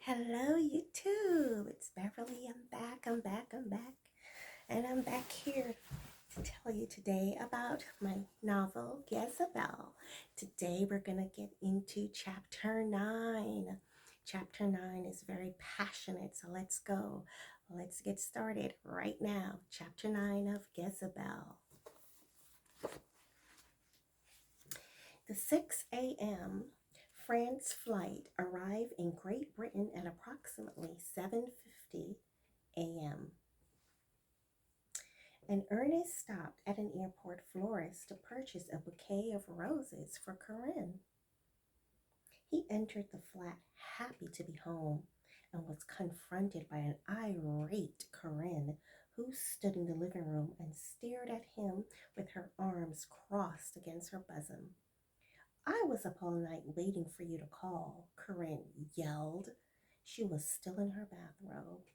Hello, YouTube. It's Beverly. I'm back. And I'm back here to tell you today about my novel, Gezebel. Today we're going to get into chapter 9. Chapter 9 is very passionate, so let's go. Let's get started right now. Chapter 9 of Gezebel. The 6 a.m. France flight arrived in Great Britain at approximately 7:50 a.m. And Ernest stopped at an airport florist to purchase a bouquet of roses for Corinne. He entered the flat happy to be home and was confronted by an irate Corinne who stood in the living room and stared at him with her arms crossed against her bosom. "I was up all night waiting for you to call," Corinne yelled. She was still in her bathrobe.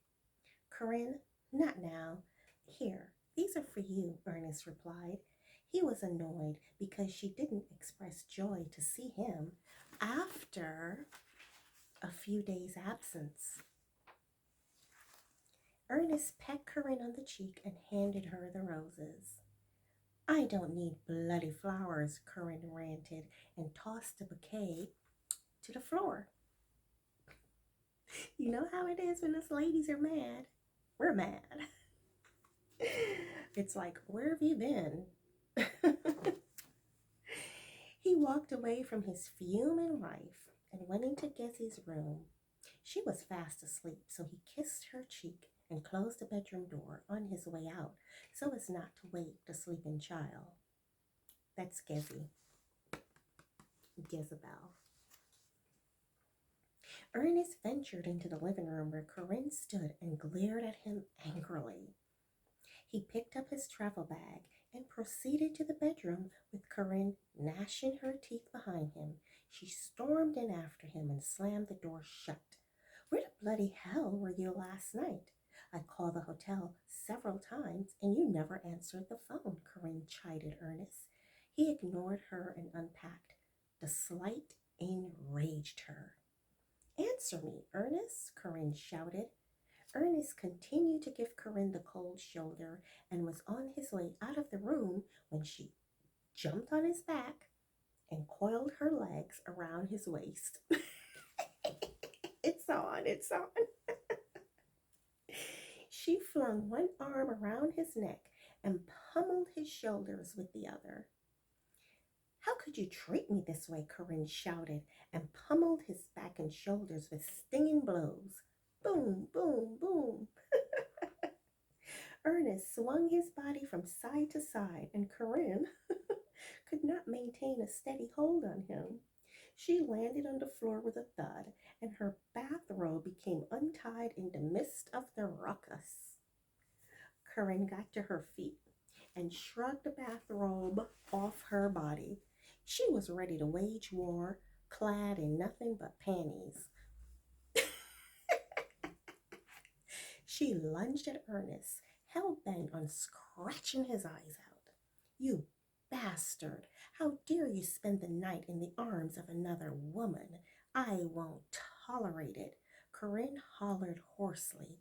"Corinne, not now. Here, these are for you," Ernest replied. He was annoyed because she didn't express joy to see him after a few days' absence. Ernest pecked Corinne on the cheek and handed her the roses. "I don't need bloody flowers," Corinne ranted and tossed the bouquet to the floor. You know how it is when us ladies are mad? We're mad. It's like, where have you been? He walked away from his fuming wife and went into Gezzy's room. She was fast asleep, so he kissed her cheek and closed the bedroom door on his way out so as not to wake the sleeping child. That's Gezebel. Ernest ventured into the living room where Corinne stood and glared at him angrily. He picked up his travel bag and proceeded to the bedroom with Corinne gnashing her teeth behind him. She stormed in after him and slammed the door shut. "Where the bloody hell were you last night? I called the hotel several times and you never answered the phone," Corinne chided Ernest. He ignored her and unpacked. The slight enraged her. "Answer me, Ernest," Corinne shouted. Ernest continued to give Corinne the cold shoulder and was on his way out of the room when she jumped on his back and coiled her legs around his waist. It's on. She flung one arm around his neck and pummeled his shoulders with the other. "How could you treat me this way?" Corinne shouted and pummeled his back and shoulders with stinging blows. Boom, boom, boom. Ernest swung his body from side to side, and Corinne could not maintain a steady hold on him. She landed on the floor with a thud, and her bathrobe became untied in the midst of the ruckus. Corinne got to her feet and shrugged the bathrobe off her body. She was ready to wage war, clad in nothing but panties. She lunged at Ernest, hell bent on scratching his eyes out. "You bastard! How dare you spend the night in the arms of another woman? I won't tolerate it," Corinne hollered hoarsely.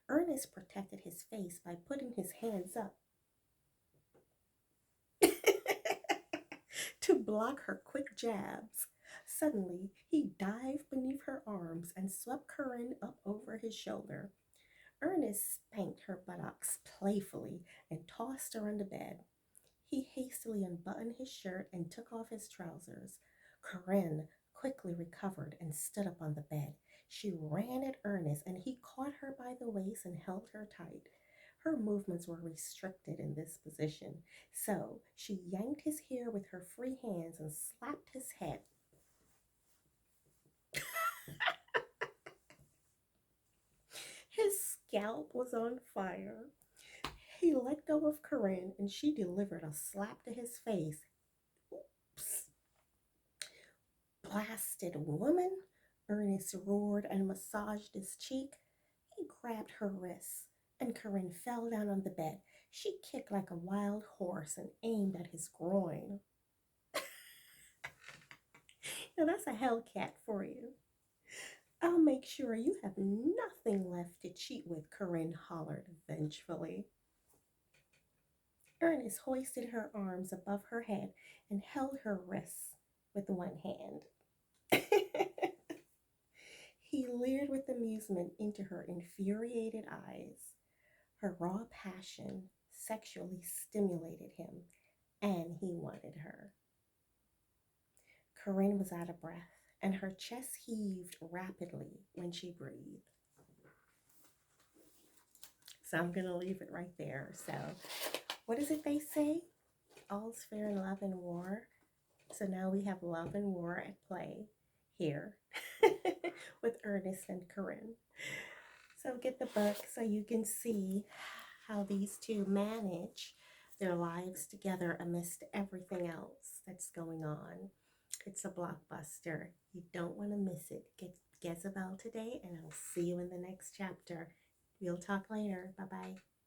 Ernest protected his face by putting his hands up to block her quick jabs. Suddenly, he dived beneath her arms and swept Corinne up over his shoulder. Ernest spanked her buttocks playfully and tossed her on the bed. He hastily unbuttoned his shirt and took off his trousers. Corinne quickly recovered and stood up on the bed. She ran at Ernest and he caught her by the waist and held her tight. Her movements were restricted in this position, so she yanked his hair with her free hands and slapped his head. His scalp was on fire. He let go of Corinne and she delivered a slap to his face. "Oops. Blasted woman," Ernest roared and massaged his cheek. He grabbed her wrists and Corinne fell down on the bed. She kicked like a wild horse and aimed at his groin. Now that's a Hellcat for you. I'll make sure you have nothing left to cheat with, Corinne hollered vengefully. Ernest hoisted her arms above her head and held her wrists with one hand. He leered with amusement into her infuriated eyes. Her raw passion sexually stimulated him, and he wanted her. Corinne was out of breath, and her chest heaved rapidly when she breathed. So I'm going to leave it right there. So, what is it they say? All's fair in love and war. So now we have love and war at play here with Ernest and Corinne. So get the book so you can see how these two manage their lives together amidst everything else that's going on. It's a blockbuster. You don't want to miss it. Get Gezebel today, and I'll see you in the next chapter. We'll talk later. Bye bye.